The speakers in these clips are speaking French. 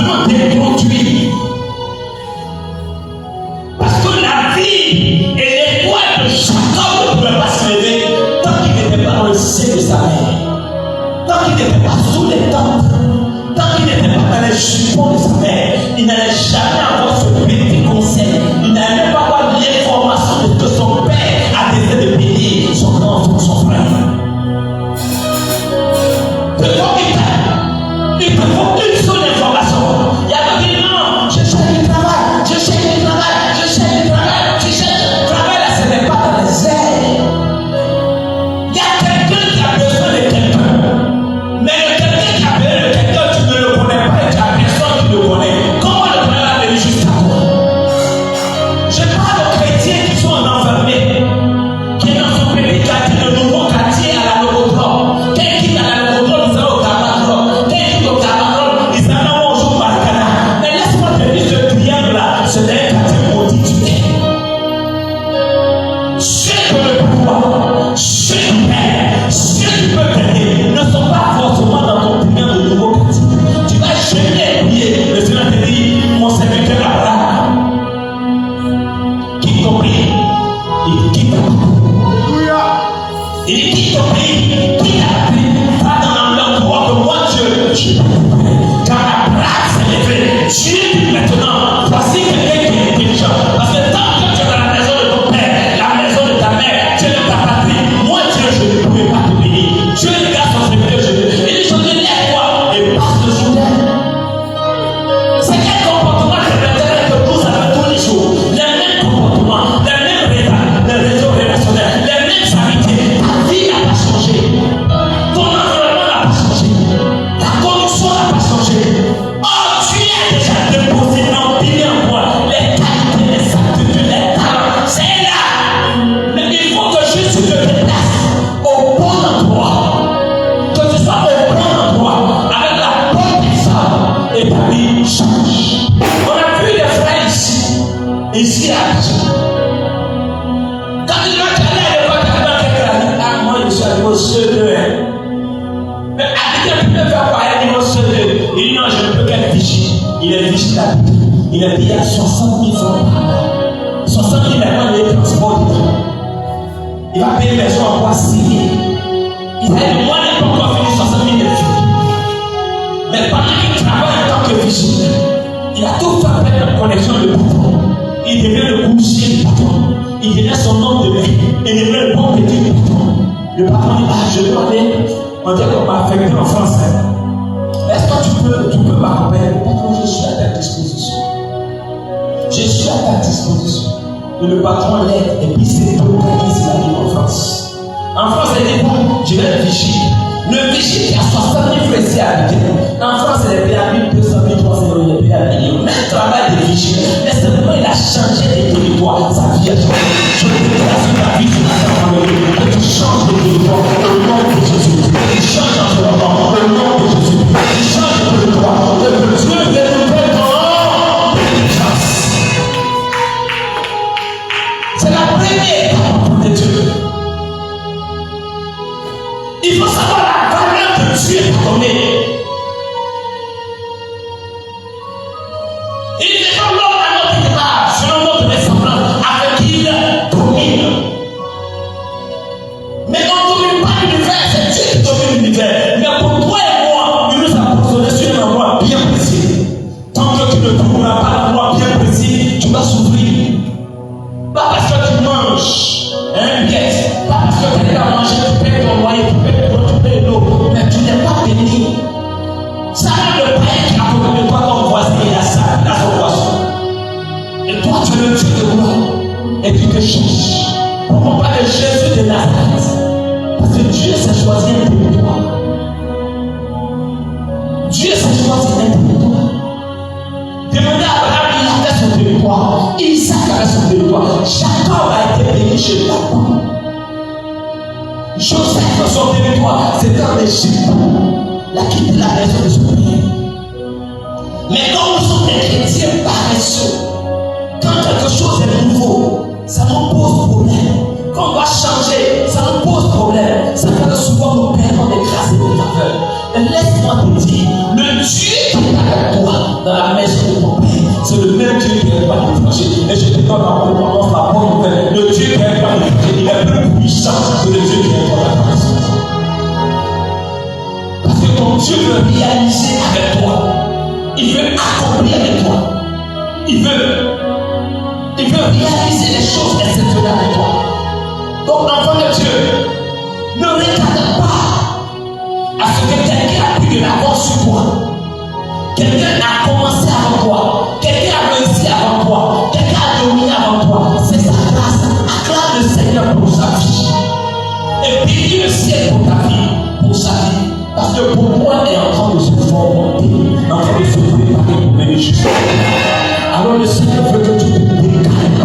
temps d'introduire. Parce que la vie et l'étoile de Jacob ne pouvaient pas se lever tant qu'il n'était pas dans le sein de sa mère, tant qu'il n'était pas sous les tentes, tant qu'il n'était pas dans les jupons de sa mère. Il n'allait jamais avoir ce petit conseil. Il n'allait même pas avoir l'information de que son père a décidé de bénir son enfant, son frère. De quoi il te faut une seule information. Il y a pas dit non, je cherche du travail, je cherche du travail, je cherche du travail, je cherche du travail. Là, ce n'est pas dans les airs. Il y a quelqu'un qui a besoin de quelqu'un. Mais le quelqu'un qui a besoin de quelqu'un, tu ne le connais pas et tu as personne qui le connaît. Comment le connaît la venir jusqu'à toi? Je parle aux chrétiens qui sont enfermés, qui est dans son pays quartier, le nouveau quartier à la Logotron. Quelqu'un qui est à la Logotron, ils sont au Cameroun. Quelqu'un qui est au Cameroun, ils sont au jour Maracana. Mais laisse-moi te dire, ce triangle-là, c'est un quartier maudit du terre. Ceux qui ont le pouvoir, ceux qui perdent, ceux qui peuvent gagner, ne sont pas forcément dans ton triangle de nouveau quartier. Tu vas jamais prier. Le Seigneur te dit, mon serviteur Abraham, quitte ton pays, il quitte ton pays. Il quitte ton pays, quitte la vie, va dans l'endroit que moi Dieu, je peux. Car Abraham s'est levé, Dieu dit maintenant, voici quelqu'un qui est intelligent. Parce que tant que tu es dans la maison de ton père, la maison de ta mère, tu es dans ta patrie, moi Dieu, je ne pouvais pas te bénir. Dieu regarde son serviteur, je dis, il dit, je te lève-toi et passe le journée. C'est quel comportement répété que tous avons tous les jours? Les mêmes comportements, les mêmes réseaux relationnels, les mêmes amitiés. Ta vie n'a pas changé. Ton environnement n'a pas changé. Ta condition n'a pas changé. Oh, tu as déjà déposé l'empire en moi. Les qualités, les aptitudes, les talents, c'est là. Mais il faut que juste tu te déplaces au bon endroit. Que tu sois au bon endroit, avec la bonne personne, et ta vie change. On a vu les frères ici à Abidjan. Quand il va aller à l'époque, il va quelqu'un ah, moi je suis à niveau CE2. Mais Abidjan, tu peux faire quoi à niveau CE2? Il dit non, je ne peux qu'être vigile. Il est vigile à Abidjan. Il est payé à 60 000 francs par mois. 60 000 maintenant, il est transport. Il va payer les gens en bois signé. Il a dit, moi, je n'ai pas encore fini 60 000 de filles. Mais pendant qu'il travaille en tant que vigile, il a tout fait avec la connexion de patron. Il devient le boucher du patron. Il devient son homme de vie. Il devient le bon petit du patron. Le patron dit, ah, je vais aller. On dit qu'on m'a affecté en français. Est-ce que tu peux m'accompagner? Patron, je suis à ta disposition. Je suis à ta disposition. Et le patron l'aide et puis c'est tout le temps qu'il arrive en France. En France, il dit, bon, je vais être vigile. Le vigile qui a 60 000 francs ici à Abidjan. En France, il est payé à 1 200 000, 300 000, il est payé à 1 million. Même travail de vigile. Mais seulement il a changé de territoire. Sa vie a changé. Je veux dire, ta vie, tu l'as changé. Que tu changes de territoire au nom de Jésus. Tu changes d'environnement au nom de Jésus. Tu changes de territoire. Et que Dieu vienne nous faire ton nom de grâce. C'est la première étape de Dieu. Il faut savoir la valeur que Dieu t'a donnée. Il est dans l'homme à notre image, selon notre ressemblance, avec qui il domine. Mais on ne domine pas l'univers, c'est Dieu qui domine l'univers. Mais pour toi et moi, il nous a positionné sur un endroit bien précis. Tant que tu ne trouveras pas l'endroit bien précis, tu vas souffrir. Pas parce que tu manges un pièce, pas parce que tu n'es pas mangé, tu payes ton loyer, tu payes l'eau, mais tu n'es pas béni. Ça même le païen qui a côté de toi comme voisin, il a ça, il a son poisson. Et toi tu es le Dieu de gloire, et tu te cherches. Pourquoi pas de Jésus de Nazareth? Parce que Dieu s'est choisi un territoire. Dieu s'est choisi un territoire. Demandez à Abraham, il a fait son territoire. Isaac a fait son territoire. Jacob a été béni chez Jacob. Joseph, son territoire, c'était en Égypte. Il a quitté la maison de son père. Mais quand nous sommes des chrétiens paresseux, quand quelque chose est nouveau, ça nous pose problème. Quand on doit changer, ça nous pose problème. Ça fait que souvent nous perdons des grâces et des faveurs. Mais laisse-moi te dire, le Dieu qui est avec toi, dans la maison de ton Père. C'est le même Dieu qui est pas l'étranger. Et je te donne en réponse la bonne nouvelle. Le Dieu qui est pas l'étranger, il est plus puissant que le Dieu qui est pas la maison. Parce que ton Dieu veut réaliser avec toi. Il veut accomplir avec toi. Il veut réaliser les choses exceptionnelles avec toi. Donc, enfant de Dieu, ne regarde pas à ce que quelqu'un a pris de l'avance sur toi. Quelqu'un a commencé avant toi. Quelqu'un a réussi avant toi. Quelqu'un a dominé avant toi. C'est sa grâce. Acclame le Seigneur pour sa vie. Et bénis le ciel pour ta vie, pour sa vie. Parce que pour moi, elle est en train de se former, en train de se préparer pour venir jusqu'à. Alors le Seigneur veut que tu te décales.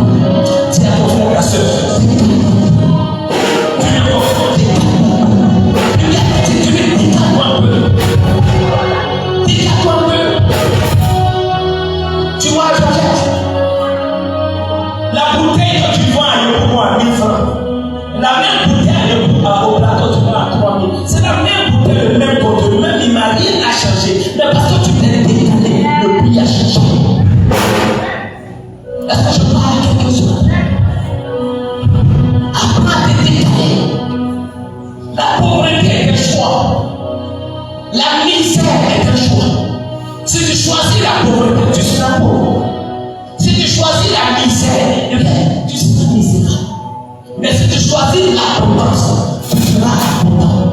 Dis à ton frère, la soeur, décale-toi un peu. Décale-toi un peu. Tu vois, Georgette, la bouteille que tu vends à 1000 francs, la même bouteille au plateau, tu vends à 3000. C'est la même bouteille, le même contenu, même il n'a rien à changer. Mais parce que tu t'es décalé, le prix a changé. Est-ce que je parle à quelque chose? Apprends à te décaler. La pauvreté est un choix. La misère est un choix. Si tu choisis la pauvreté, tu seras pauvre. Si tu choisis la misère, tu seras misérable. Mais si tu choisis l'abondance, tu seras abondant.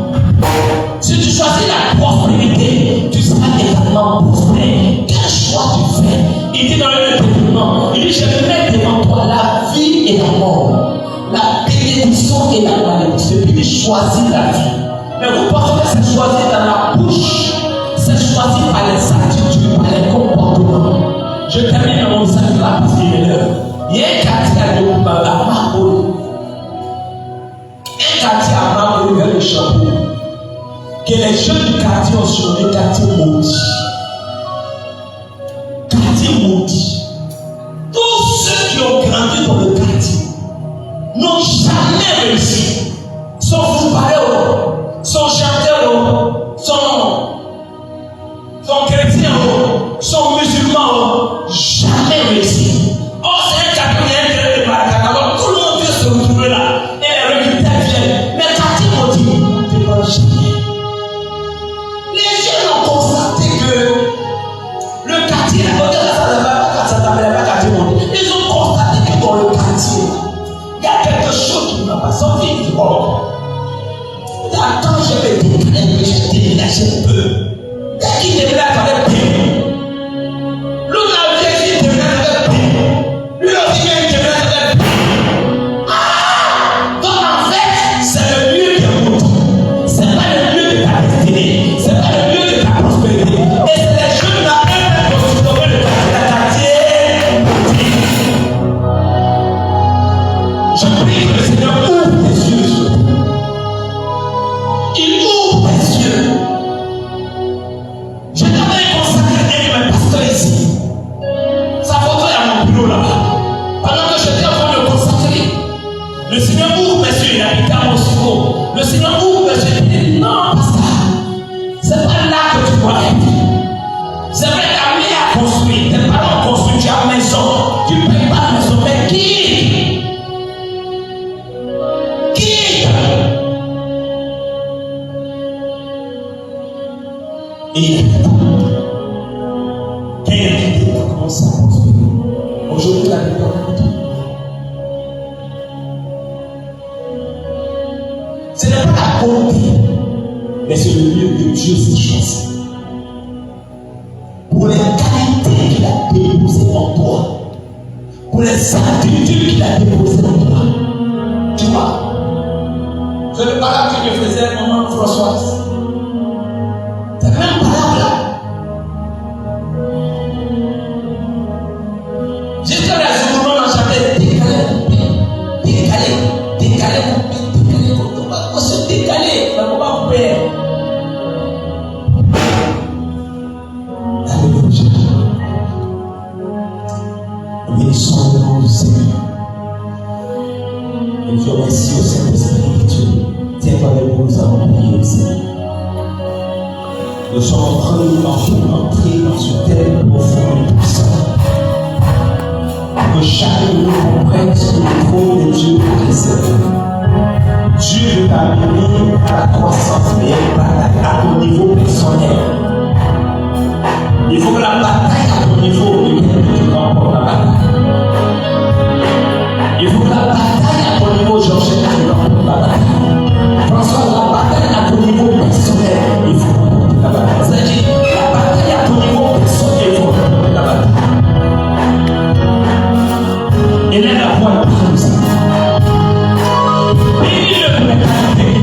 Si tu choisis la prospérité, tu seras également prospère. Quel choix tu fais? Il dit dans le document, il dit, je mets devant toi la vie et la mort, la bénédiction et la malédiction. Et puis il choisit la vie. Mais vous pensez que c'est choisi dans la bouche, c'est choisi par les attitudes, par les comportements. Je termine mon message là parce qu'il est l'heure. Il y a un quartier à Marbourg. Un quartier à Marbourg vers le chapeau. Que les jeunes du quartier ont surnommé quartier maudit. Quartier maudit. Tous ceux qui ont grandi dans le quartier n'ont jamais réussi. Sont footballeurs, sont chanteurs, sont chrétiens, sont musulmans, jamais réussi. Or, c'est un quartier de Maracana. Alors, tout le monde veut se retrouver là. Et les résultats viennent. Mais quartier maudit, ne dépend jamais. Les jeunes ont constaté que le quartier, ils ont constaté que dans le quartier, il y a quelque chose qui ne va pas sortir du corps. Quand je vais déclarer que j'ai déménagé un peu, dès qu'il déménage avec paix, l'autre a dit qu'il déménage avec paix, lui aussi il déménage avec paix. Donc en fait, c'est le lieu de route, c'est pas le lieu de ta destinée, c'est pas le lieu de ta prospérité. Et c'est les jeunes là qui ont constitué le quartier. Je prie que le Seigneur ouvre les yeux sur toi. Il ouvre les yeux. Je t'avais consacré un de mes pasteurs ici. Sa photo est à mon bureau là-bas. Pendant que j'étais en train de le consacrer, le Seigneur ouvre mes yeux. Il habite à mon secours. Le Seigneur ouvre mes yeux. Il dit non, pasteur, c'est pas là que tu dois être. C'est vrai, ta vie a construit. Tes parents ont construit ta maison. Tu ne payes pas la maison. Mais qui? Et quand il y a quitté, il commence à construire. Aujourd'hui, la vie est tout. Ce n'est pas la bonté, mais c'est le lieu que Dieu s'est choisi. Pour les qualités qu'il a déposées en toi, pour les attitudes qu'il a déposées en toi. Tu vois, c'est le parole que je faisais à maman Françoise. C'est même parole là. Jusqu'à la journée, on a chanté décalé. On se décaler, on ne va pas couper. Alléluia. Bénissons le nom du Seigneur. Et je remercie au Saint-Esprit que tu tiens avec nous, nous avons prié au Seigneur. Nous sommes en train d'entrer dans ce thème profond. Dieu veut t'amener à la croissance, mais à ton niveau personnel. Il faut que la bataille à ton niveau, tu remportes la bataille. Il faut que la bataille à ton niveau, Georges, tu remportes la bataille. François, la bataille à ton niveau personnel, il faut remporter la bataille. C'est-à-dire, la bataille à ton niveau personnel, il faut remporter la bataille. Et là, la voix est comme ça. Bénis-le pour les qualités.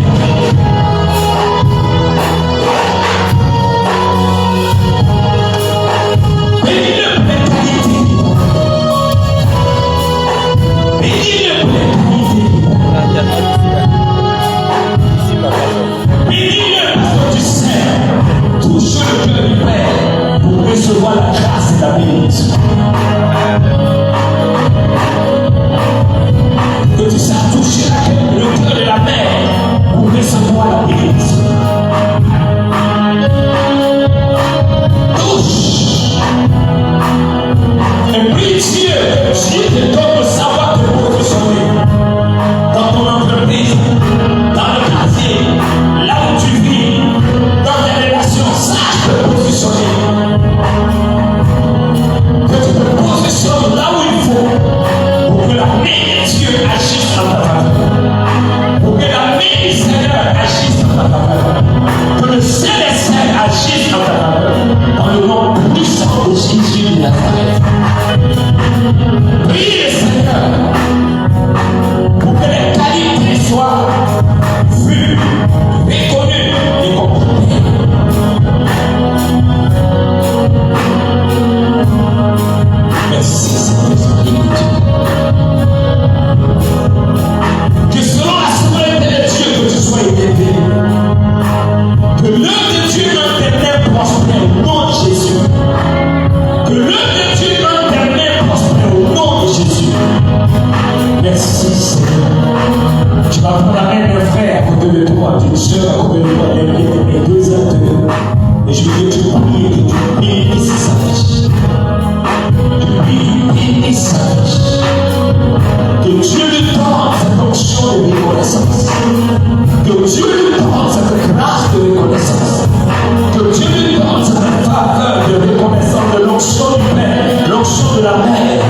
Bénis-le pour les qualités. Bénis-le pour les qualités. Bénis-le parce que tu sais, touche le cœur du Père pour recevoir la grâce et la bénédiction. Que tu saches toucher le cœur de la mère pour recevoir la bénédiction. Touche. Et puis Dieu te donne le savoir de professionnel. Dans ton entreprise, dans le quartier, là où tu vis, dans tes relations, sache te positionner. Que tu te positionnes là où il faut pour que la main de Dieu agisse en ta faveur. Pour que la main du Seigneur agisse en ta faveur. Que le Saint-Esprit agisse en ta faveur. Dans le nom puissant de Jésus de Nazareth. Prie le Seigneur pour que les qualités soient vues, reconnues et comprises. Merci Saint-Esprit de Dieu. Que selon la souveraineté de Dieu que tu sois élevé. Que l'œuvre de Dieu dans tes mains prospère au nom de Jésus. Que l'œuvre de Dieu dans tes mains prospère au nom de Jésus. Merci Seigneur. Tu vas prendre la main d'un frère à côté de toi, d'une soeur à côté de toi, des deux acteurs. Et je veux que tu pries et que tu bénisses sa vie. Tu bénisses sa vie. Que Dieu lui donne cette onction de reconnaissance. Que Dieu lui donne cette grâce de reconnaissance. Que Dieu lui donne cette faveur de reconnaissance de l'onction du Père, l'onction de la Mère,